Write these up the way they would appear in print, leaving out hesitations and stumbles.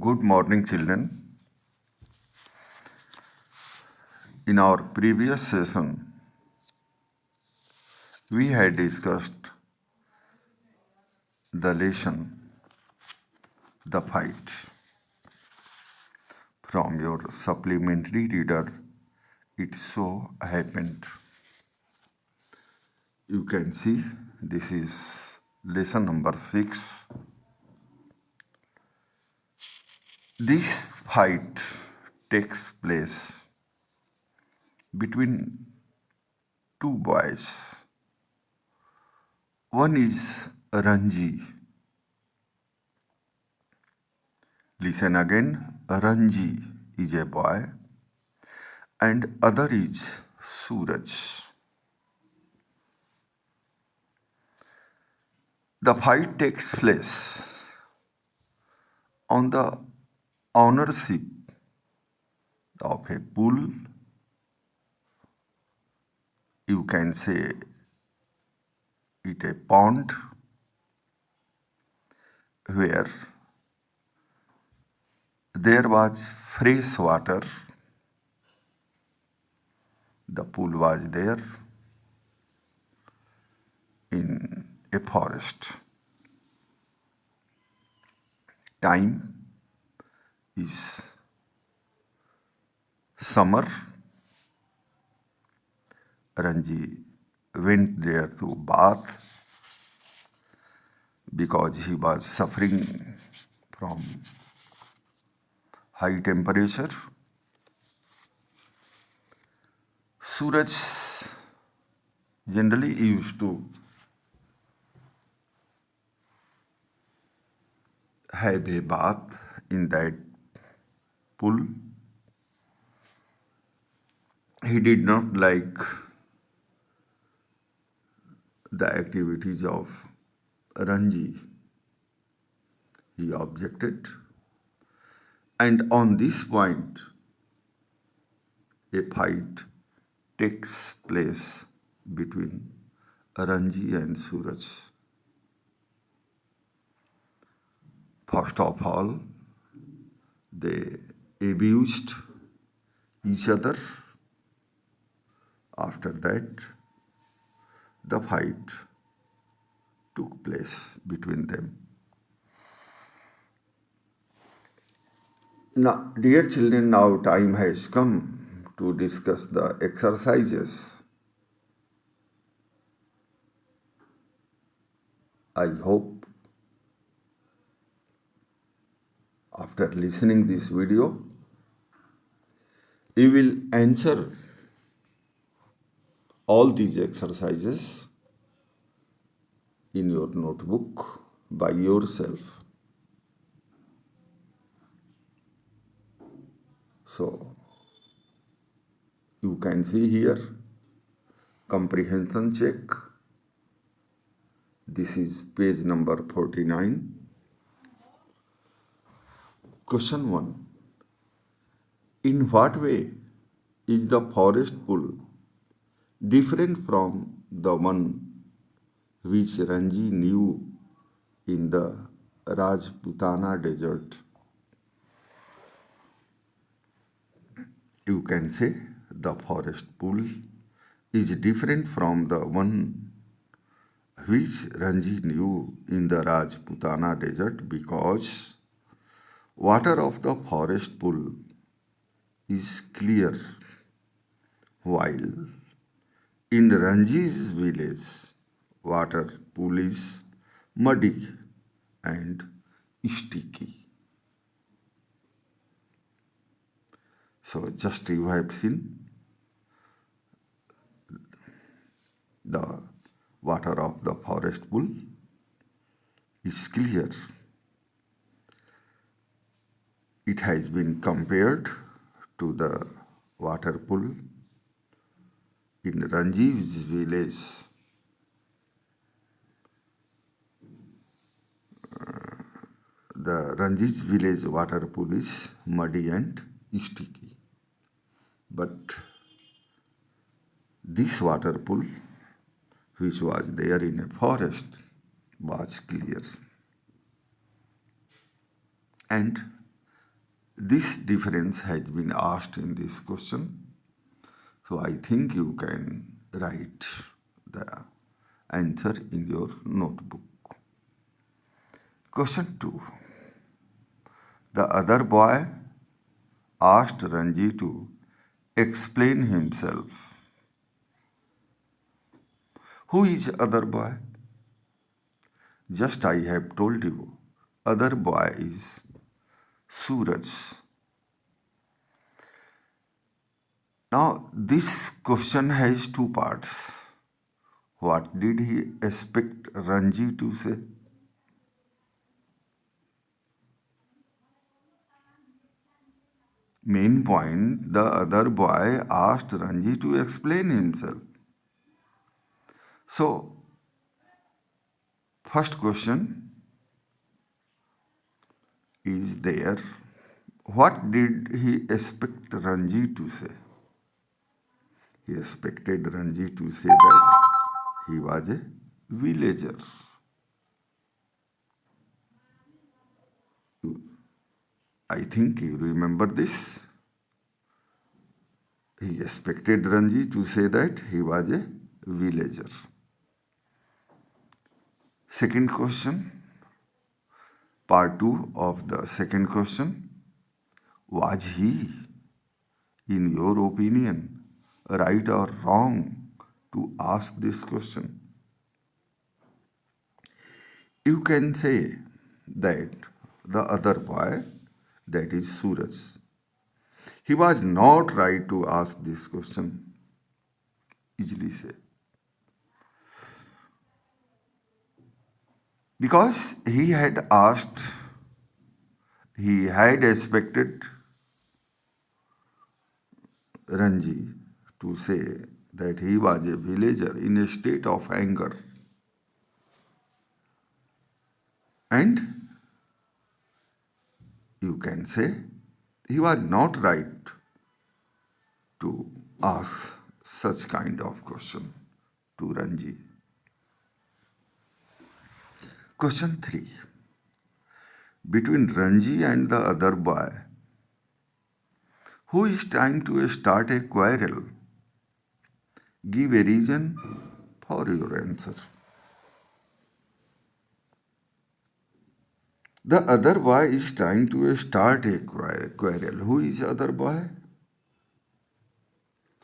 Good morning, children. In our previous session, we had discussed the lesson, The Fight. From your supplementary reader, it so happened. You can see this is lesson number 6. This fight takes place between two boys. One is Ranji. Listen again. Ranji is a boy and other is Suraj. The fight takes place on the ownership of a pool. You can say it a pond where there was fresh water. The pool was there in a forest. Time is summer. Ranji went there to bath because he was suffering from high temperature. Suraj generally used to have a bath in that pool. He did not like the activities of Ranji. He objected. And on this point, a fight takes place between Ranji and Suraj. First of all, they abused each other. After that, the fight took place between them. Now, dear children, now time has come to discuss the exercises. I hope after listening this video, you will answer all these exercises in your notebook by yourself. So, you can see here comprehension check. This is page number 49. Question 1. In what way is the forest pool different from the one which Ranji knew in the Rajputana desert? You can say the forest pool is different from the one which Ranji knew in the Rajputana desert because water of the forest pool is clear, while in Ranji's village, water pool is muddy and sticky. So just you have seen the water of the forest pool is clear. It has been compared to the water pool in Ranji's village. The Ranji's village water pool is muddy and sticky. But this water pool, which was there in a forest, was clear. And This difference has been asked in this question. So I think you can write the answer in your notebook. Question 2. The other boy asked Ranji to explain himself. Who is other boy? Just I have told you. Other boy is Suraj. Now this question has two parts. What did he expect Ranji to say? Main point, the other boy asked Ranji to explain himself. So, first question is there. What did he expect Ranji to say? He expected Ranji to say that he was a villager. I think you remember this. He expected Ranji to say that he was a villager. Second question, part 2 of the second question. Was he, in your opinion, right or wrong to ask this question? You can say that the other boy, that is Suraj, he was not right to ask this question. Easily say. Because he had asked, he had expected Ranji to say that he was a villager in a state of anger. And you can say he was not right to ask such kind of question to Ranji. Question 3. Between Ranji and the other boy, who is trying to start a quarrel? Give a reason for your answer. The other boy is trying to start a quarrel. Who is other boy?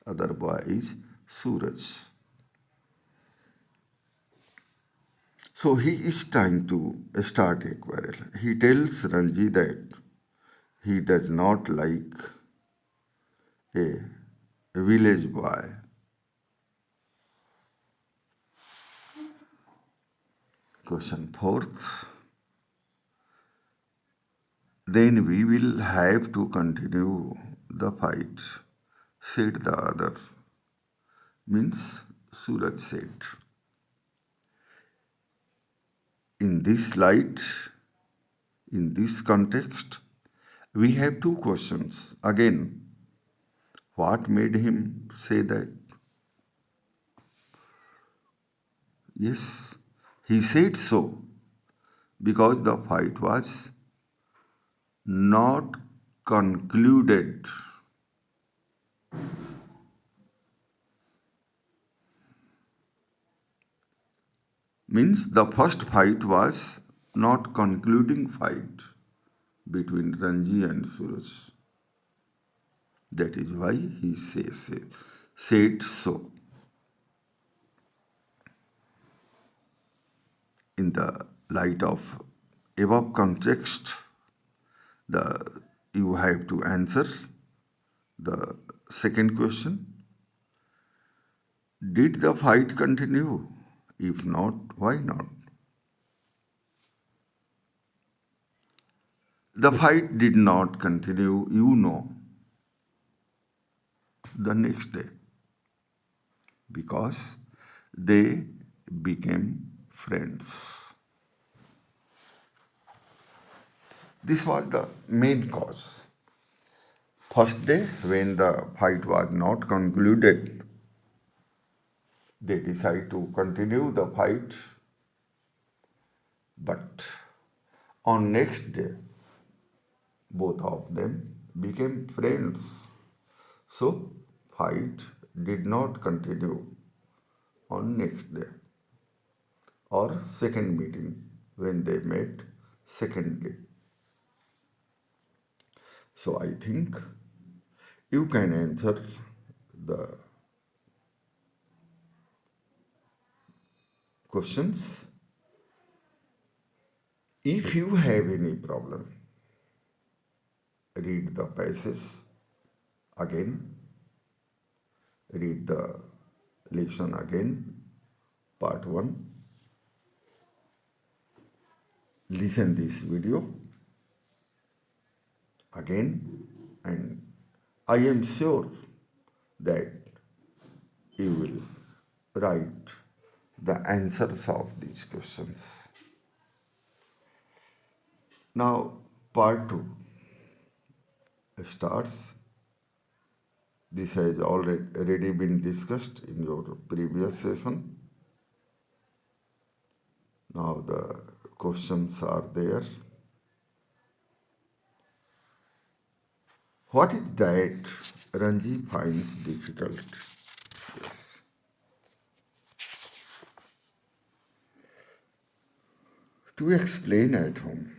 Other boy is Suraj. So he is trying to start a quarrel. He tells Ranji that he does not like a village boy. Question 4th. Then we will have to continue the fight, said the other. Means Suraj said. In this light, in this context, we have two questions. Again, what made him say that? Yes, he said so because the fight was not concluded. Means the first fight was not concluding fight between Ranji and Suraj. That is why he said so. In the light of above context, you have to answer the second question. Did the fight continue? If not, why not? The fight did not continue, the next day, because they became friends. This was the main cause. First day, when the fight was not concluded, they decided to continue the fight. But on next day, Both of them became friends. So fight did not continue on next day or second meeting when they met secondly. So I think you can answer the questions. If you have any problem, read the passage again, read the lesson again, part 1, listen this video again, and I am sure that you will write the answers of these questions. Now, part 2 starts. This has already been discussed in your previous session. Now the questions are there. What is that Ranji finds difficult? Yes. To explain at home.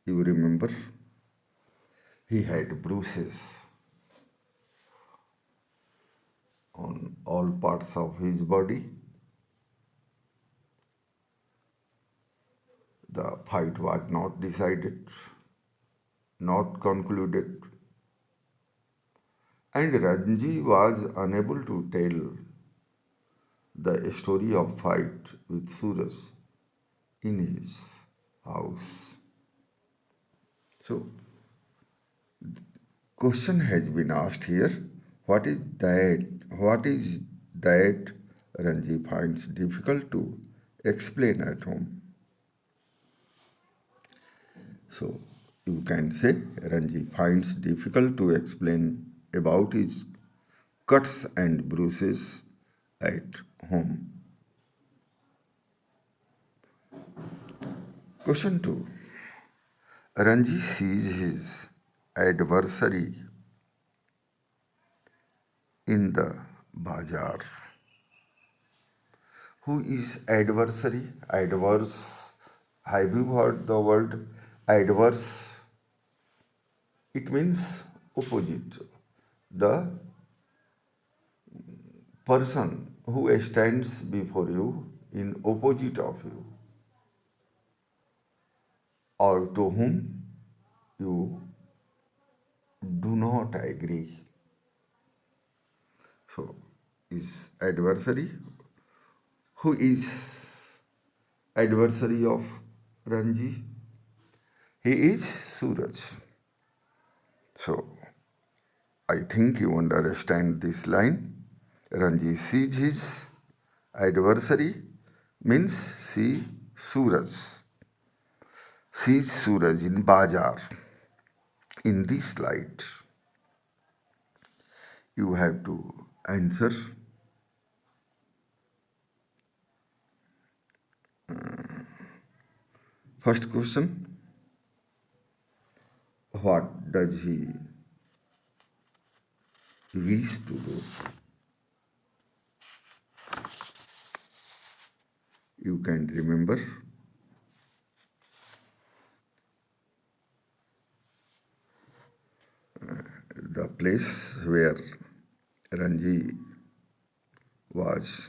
You remember, he had bruises on all parts of his body. The fight was not decided, not concluded, and Ranji was unable to tell the story of fight with Suraj in his house. So, question has been asked here, what is that Ranji finds difficult to explain at home? So you can say Ranji finds difficult to explain about his cuts and bruises at home. Question 2. Ranji sees his adversary in the bazaar. Who is adversary? Adverse. Have you heard the word adverse? It means opposite. The person who stands before you in opposite of you, or to whom you do not agree. So, is adversary. Who is adversary of Ranji? He is Suraj. So, I think you understand this line. Ranji sees his adversary means see Suraj. Sees Suraj in Bazaar. In this light, you have to answer. First question, what does he wish to do? You can remember. The place where Ranji was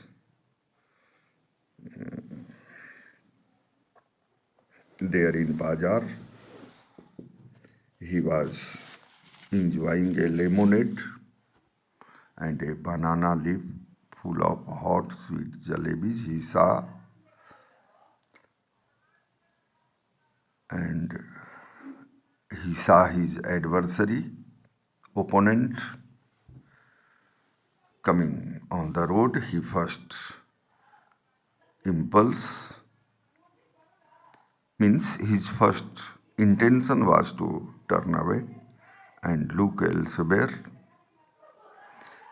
there in Bazaar. He was enjoying a lemonade and a banana leaf full of hot sweet jalebis. He saw, and he saw his adversary, opponent, coming on the road. His first impulse means his first intention was to turn away and look elsewhere.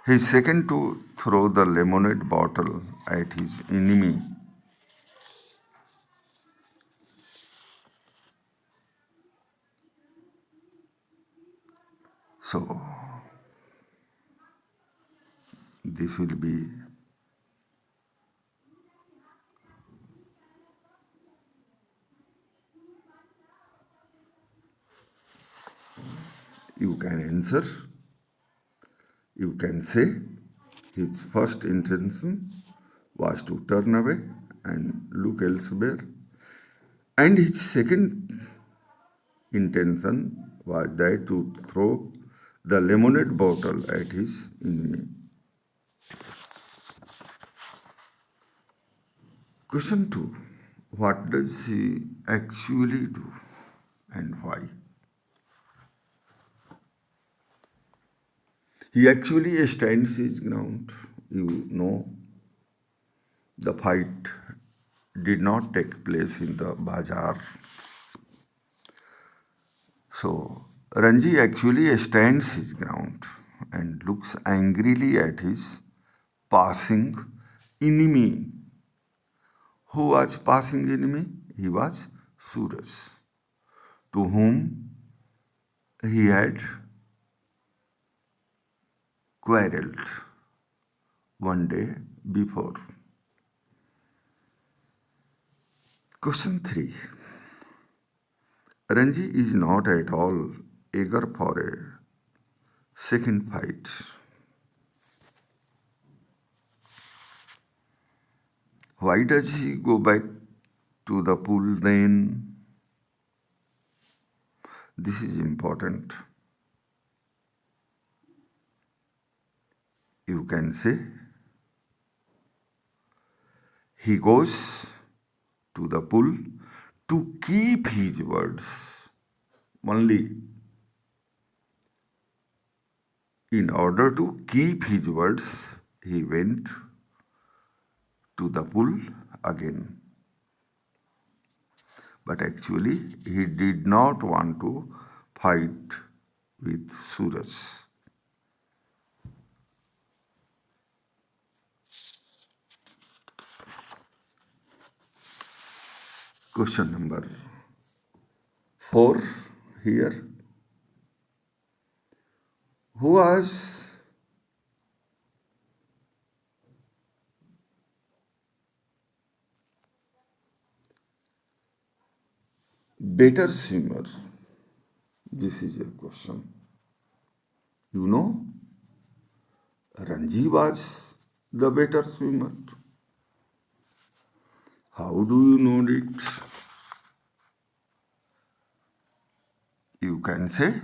His second to throw the lemonade bottle at his enemy. So this will be, you can answer, you can say his first intention was to turn away and look elsewhere, and his second intention was that to throw the lemonade bottle at his enemy. Question 2. What does he actually do and why? He actually stands his ground. You know, the fight did not take place in the bazaar. So, Ranji actually stands his ground and looks angrily at his passing enemy. Who was passing enemy? He was Suraj, to whom he had quarreled one day before. Question 3. Ranji is not at all eager for a second fight. Why does he go back to the pool then? This is important. You can say he goes to the pool to keep his words. Only in order to keep his words, he went to the pool again. But actually, he did not want to fight with Suraj. Question number 4 here. Who was better swimmer? This is a question. You know, Ranji was the better swimmer. How do you know it? You can say,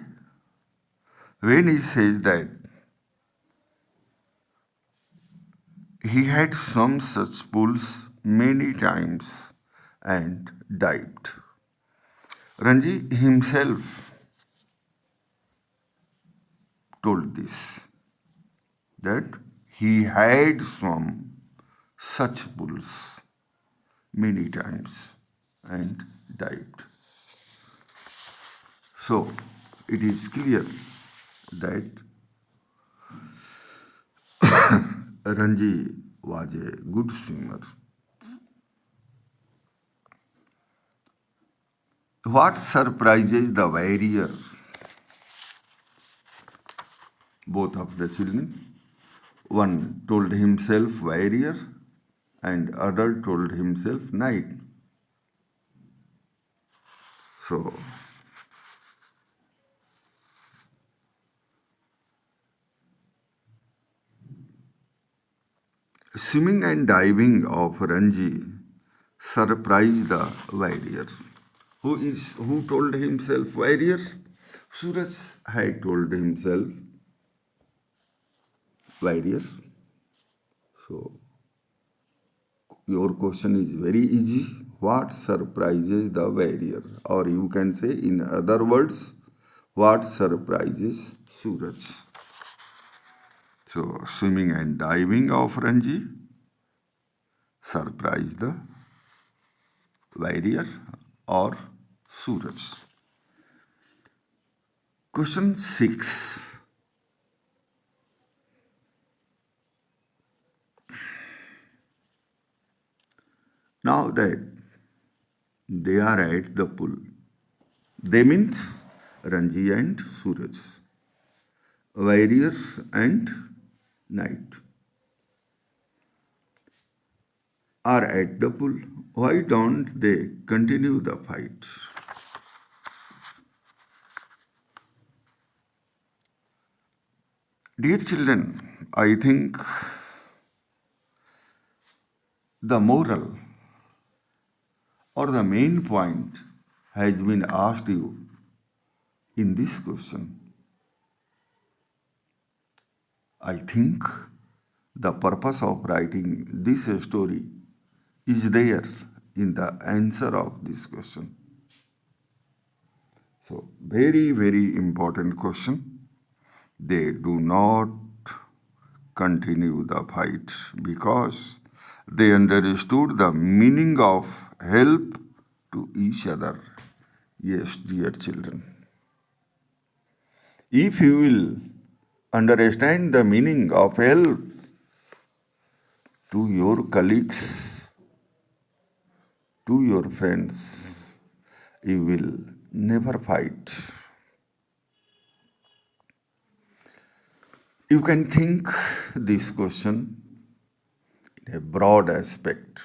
when he says that he had swum such pools many times and dived. Ranji himself told this, that he had swum such pools many times and dived. So it is clear that Ranji was a good swimmer. What surprises the warrior? Both of the children. One told himself warrior and other told himself knight. So, swimming and diving of Ranji surprised the warrior. Who told himself warrior? Suraj had told himself warrior. So your question is very easy. What surprises the warrior? Or you can say in other words, what surprises Suraj? So swimming and diving of Ranji surprised the warrior or Suraj. Question 6. Now that they are at the pool, they means Ranji and Suraj. warrior and knight are at the pool. Why don't they continue the fight? Dear children, I think the moral or the main point has been asked you in this question. I think the purpose of writing this story is there in the answer of this question. So, very, very important question. They do not continue the fight because they understood the meaning of help to each other. Yes, dear children. If you will understand the meaning of help to your colleagues, to your friends, you will never fight. You can think this question in a broad aspect.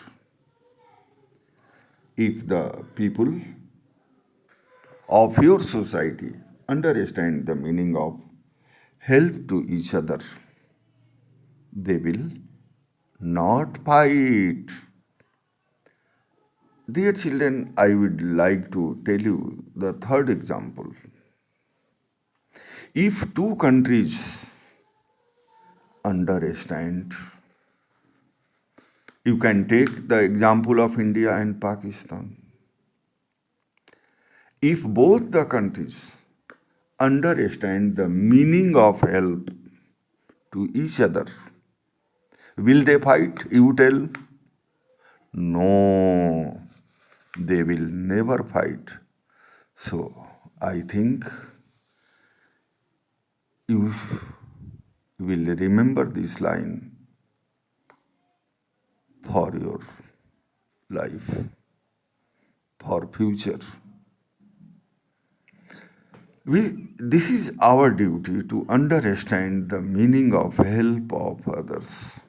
If the people of your society understand the meaning of help to each other, they will not fight. Dear children, I would like to tell you the third example. If two countries understand, you can take the example of India and Pakistan. If both the countries understand the meaning of help to each other, will they fight? You tell? No, they will never fight. So, I think you will remember this line for your life, for future. This is our duty to understand the meaning of help of others.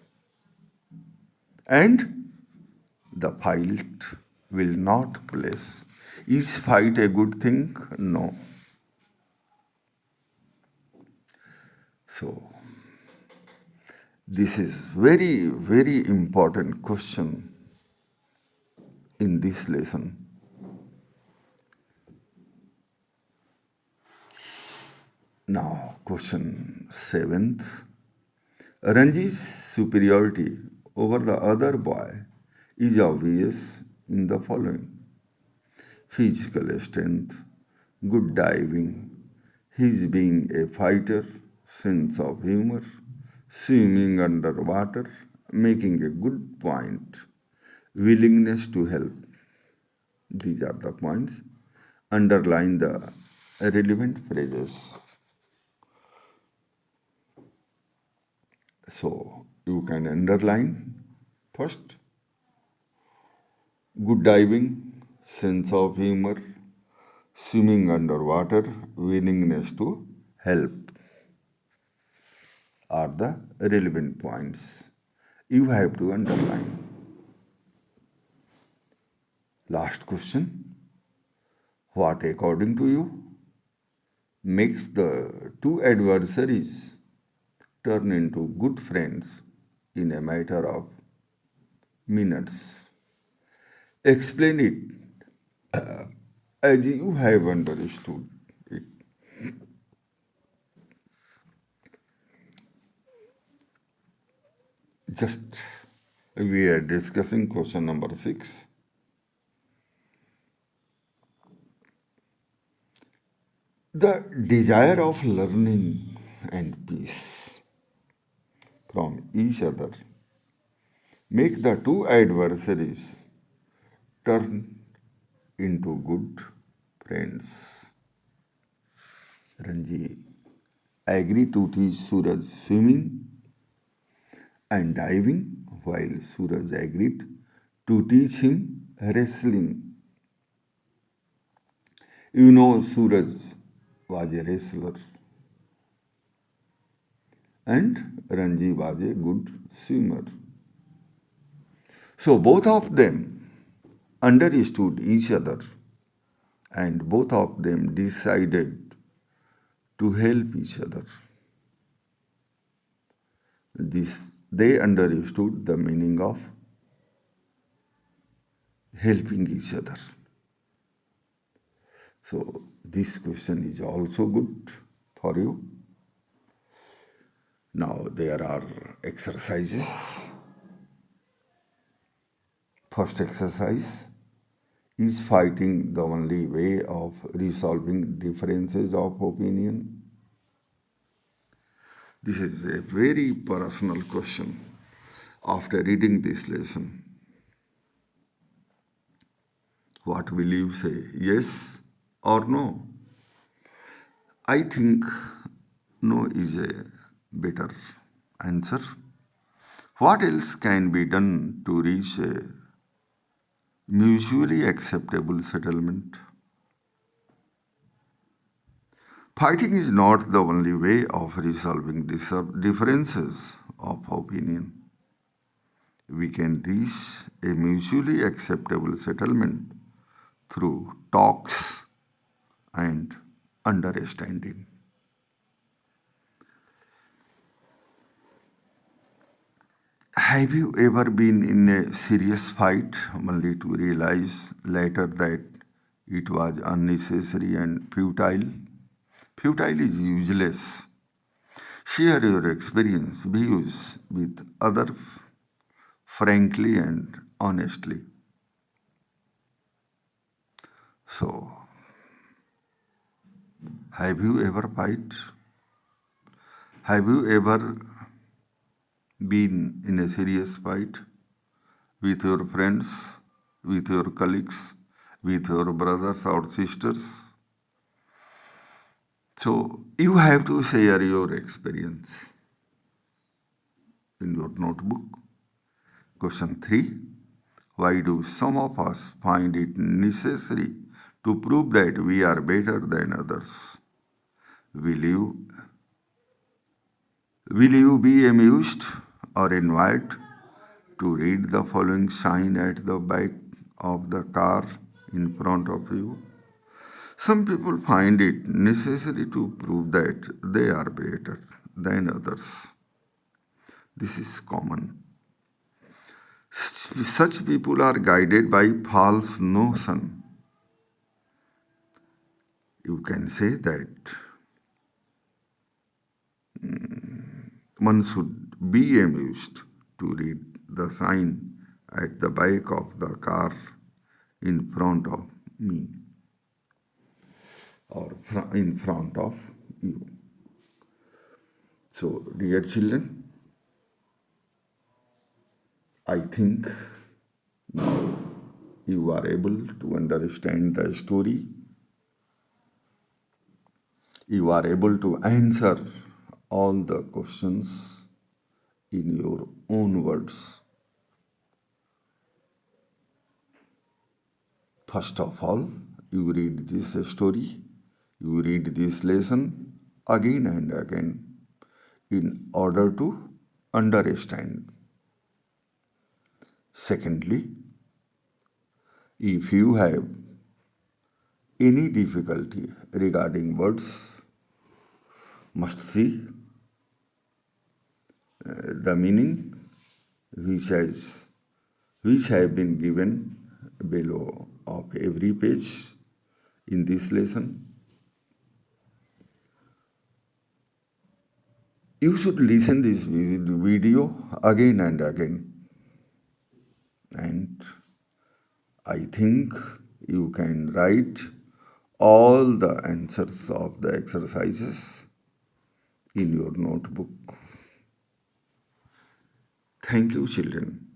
And the fight will not place. Is fight a good thing? No. So, this is very, very important question in this lesson. Now, question 7th. Ranji's superiority over the other boy is obvious in the following: physical strength, good diving, his being a fighter, sense of humor, swimming underwater, making a good point, willingness to help. These are the points. Underline the relevant phrases. So you can underline first: good diving, sense of humor, swimming underwater, willingness to help are the relevant points. You have to underline. Last question: what, according to you, makes the two adversaries turn into good friends in a matter of minutes? Explain it as you have understood it. Just we are discussing question number 6. The desire of learning and peace from each other make the two adversaries turn into good friends. Ranji agreed to teach Suraj swimming and diving, while Suraj agreed to teach him wrestling. You know, Suraj was a wrestler. and Ranji was a good swimmer. So both of them understood each other and both of them decided to help each other. They understood the meaning of helping each other. So this question is also good for you. Now there are exercises. First exercise: is fighting the only way of resolving differences of opinion? This is a very personal question. After reading this lesson, what will you say? Yes or no? I think no is a better answer. What else can be done to reach a mutually acceptable settlement? Fighting is not the only way of resolving differences of opinion. We can reach a mutually acceptable settlement through talks and understanding. Have you ever been in a serious fight only to realize later that it was unnecessary and futile? Futile is useless. Share your experience, views with others frankly and honestly. So, have you ever fight? Have you ever been in a serious fight with your friends, with your colleagues, with your brothers or sisters? So, you have to share your experience in your notebook. Question 3. Why do some of us find it necessary to prove that we are better than others? Will you be amused or invited to read the following sign at the back of the car in front of you? Some people find it necessary to prove that they are better than others. This is common. Such people are guided by false notion. You can say that one should be amused to read the sign at the back of the car in front of me or in front of you. So, dear children, I think now you are able to understand the story. You are able to answer all the questions in your own words. First of all, you read this story, you read this lesson again and again in order to understand. Secondly, if you have any difficulty regarding words, must see the meaning which have been given below of every page in this lesson. You should listen this video again and again, and I think you can write all the answers of the exercises in your notebook. Thank you, children.